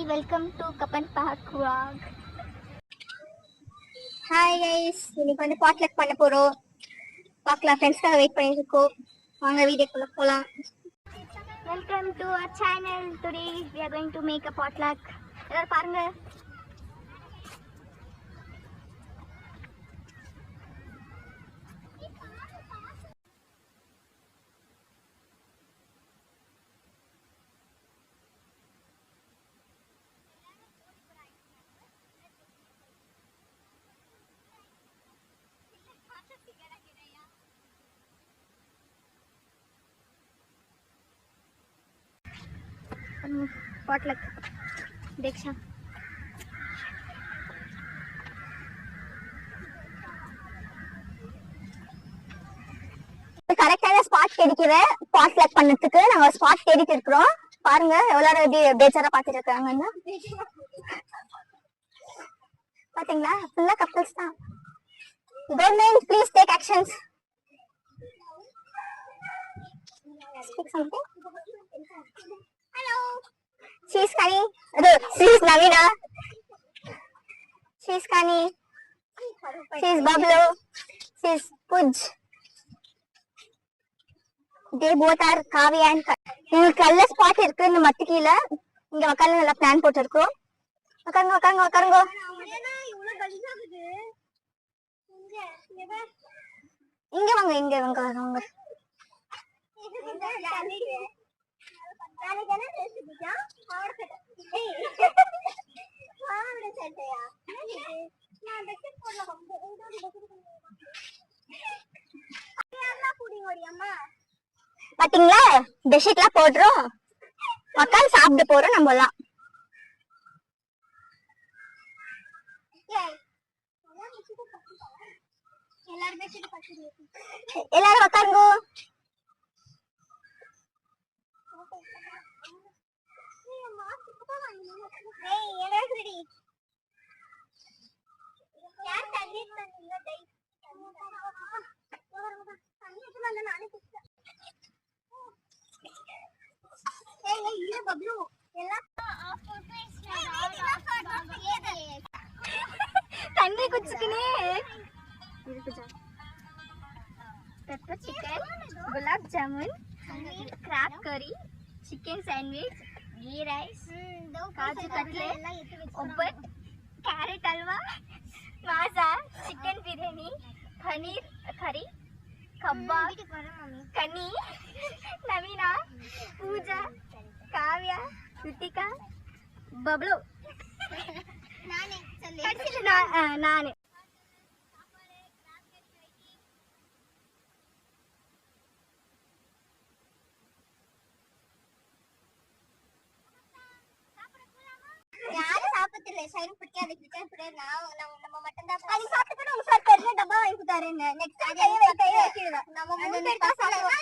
Welcome to Cubbon park vlog. Hi guys, இன்னைக்கு வந்து potluck பண்ண போறோம். பார்க்கலாம், ஃப்ரெண்ட்ஸ்க்காக வெயிட் பண்ணிட்டு இருக்கோம். வாங்க வீடியோக்குள்ள போலாம். Welcome to our channel. Today we are going to make a potluck. எல்லாரும் பாருங்க. Potluck. Diksha. கரெக்டான ஸ்பாட் கிடைக்கிற பாட்லக் பண்ணதுக்கு நாங்க ஸ்பாட் தேடிட்டு இருக்கிறோம். பாருங்க எவ்வளவு எப்படி பேஜாரா பாத்துட்டு இருக்காங்கன்னு. பாத்தீங்களா, ஃபுல்லா கப்பல்ஸ் தான். Government, please take actions. Speak something. Hello. She is Kani. She is Navina. She is Kani. She is Bablu. She is Puj. They both are Kavya and எங்களுக்கு நல்ல ஸ்பாட் இருக்கு. இந்த மத்து கீழே இங்க உட்காந்து நல்லா பிளான் போட்டு இருக்கோம். உட்காருங்க உட்காருங்க உட்காருங்க. இங்க வாங்க, இங்க வாங்க வாங்க. பாத்தீங்களா, பெட்ஷீட் எல்லாம் போடுறோம், உட்காந்து சாப்பிட போறோம் நம்ம எல்லாம். எல்லாரும் உட்காருங்க. தண்ணி குடிச்சுக்கினே Pepper chicken, gulab jamun, crab curry, chicken sandwich, ghee rice, kaju cutlet, obbat, carrot halwa, maza, chicken biryani, paneer curry, kebab, kani, Navina, Pooja, Kavya, Ritika, Bablu. நானே யாரும் சாப்பிடல. சைடு பிடிக்காது, நம்ம மட்டும் தான். அது சாப்பிட்டு உங்க சார் பெரிய டப்பா வாங்கி கொடுத்தாருங்க. நெக்ஸ்ட் கையை வைக்கிறதா நம்ம மூணு பேர் தான் சாப்பிடுவோம்.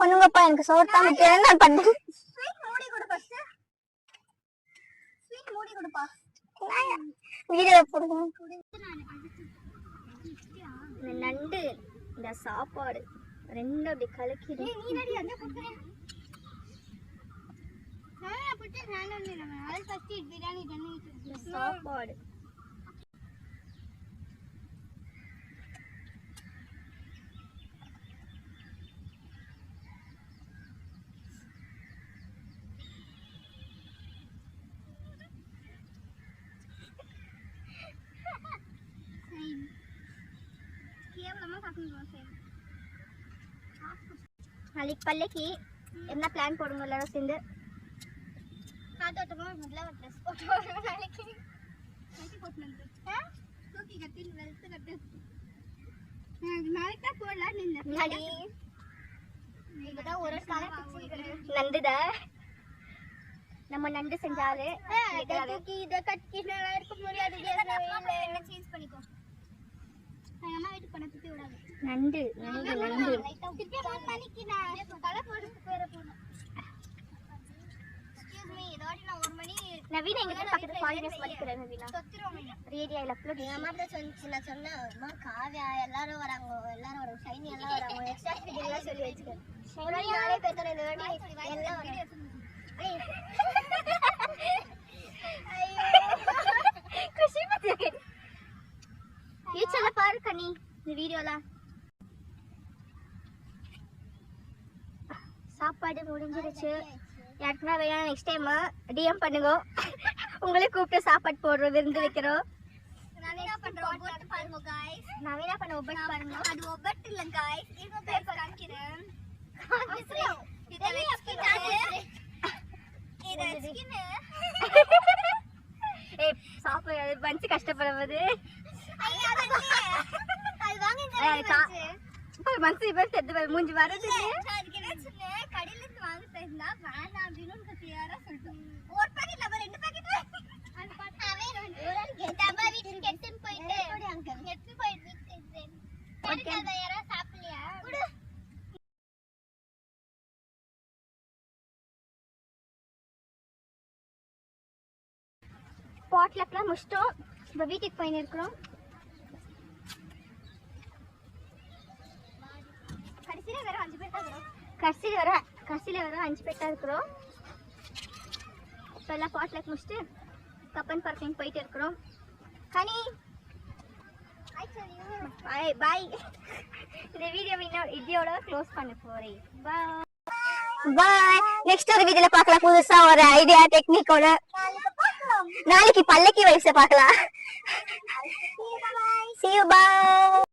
பண்ணுங்கப்பா, எனக்கு சோறு தான் முக்கியம். நான் பண்றேன். ஸ்வீட் மூடி கொடு ஃபர்ஸ்ட். ஸ்வீட் மூடி கொடுப்பா. வீடியோ போடுங்க. இந்த நண்டு, இந்த சாப்பாடு ரெண்டும் அப்படி கலக்கிடு. நீ ரெடி அங்க போடுறேன். நான் போட்டு நான் வந்து நம்ம அது ஃபர்ஸ்ட் பிரியாணி பண்ணி சாப்பாடு நாளைக்கு பள்ளிக்கு என்ன பிளான் போடுங்க எல்லாரும் சேர்ந்து. காத்தோட்டமா முதல்ல ஒரு ட்ரெஸ் போட்டு நாளைக்கு கட்டி போட்டு தூக்கி கட்டி வெளுத்து கட்டு. நாளைக்கு தான் போடலாம். நடி இப்பதான் ஒரு நண்டுதா நம்ம நண்டு செஞ்சாலு தூக்கி இதை கட்டி நல்லா இருக்க முடியாது. என்ன சேஞ்ச் பண்ணிக்கோ. அம்மா வீட்டுக்கு பண்ண தூக்கி விடாது. நண்டு நண்டு நண்டு திருப்பி ஃபோன் பண்ணிக்கு நான் தலை போடுறதுக்கு பேர போறேன். எக்ஸ்கியூஸ் மீ, இதோட நான் 1 மணி நவீனா எங்க பக்கத்துல ஃபாரினர்ஸ் மதிக்கிறேன். நவீனா தொத்துறோம். ரேடியா இல்ல அப்லோட் என் அம்மா தான் சொன்னிச்சு. நான் சொன்னேன், அம்மா காவ்யா எல்லாரும் வராங்க, எல்லாரும் வராங்க, ஷைனி எல்லாம் வராங்க, நெக்ஸ்ட் வீடியோல சொல்லி வச்சுக்கேன். ஷைனி நானே பேசுறேன். இந்த வாட்டி எல்லாம் வராங்க. खुशी मत ஃபியூச்சர்ல பாரு கனி இந்த வீடியோல. சாப்பாடு முடிஞ்சிருச்சு. யாருக்குன்னா வேணா நெக்ஸ்ட் டைம் டிஎம் பண்ணுங்க. உங்களே கூப்பிட்டு சாப்பாடு போடுறோம், விருந்து வைக்கிறோம். நவீனா பண்ற ஒவ்வொரு பாருங்க गाइस. நவீனா பண்ண ஒவ்வொரு பாருங்க. அது ஒவ்வொரு இல்ல गाइस. இது பேர் காமிக்கிறேன். இது ஸ்கின். ஏய் சாப்பாடு பஞ்சி கஷ்டப்படுவது. அது வாங்குங்க. மனசு இப்ப தெத்து மூஞ்சி வரது. அதுக்கு என்ன சொன்னேன், கடையில இருந்து வாங்க தெரிஞ்சா வேணாம் அப்படின்னு கிளியரா சொல்லிட்டோம். ஒரு பாக்கெட் இல்ல, ரெண்டு பாக்கெட். அது பார்த்தாவே டப்பா வீட்டுக்கு எடுத்துட்டு போயிட்டு ஓகே. அதை யாரா சாப்பிடலையா? பாட்லக்லாம் முடிச்சிட்டோம். இப்போ வீட்டுக்கு போயின்னு இருக்கிறோம். கடைசியில வேற 5 பேர் தான் இருக்கிறோம். கடைசியில வர 5 பேர் தான் இருக்கிறோம். இப்போ எல்லாம் பாட்லக் முடிச்சுட்டு கப்பன் பார்க்கிங் போயிட்டு இருக்கிறோம். கனி பாய் பாய். இந்த வீடியோவை இதோட க்ளோஸ் பண்ண போறேன். பாய் பாய். நெக்ஸ்ட் ஒரு வீடியோல பார்க்கலாம், புதுசா ஒரு ஐடியா டெக்னிக்கோட. நாளைக்கு பல்லக்கி வயசை பார்க்கலாம். See you, bye.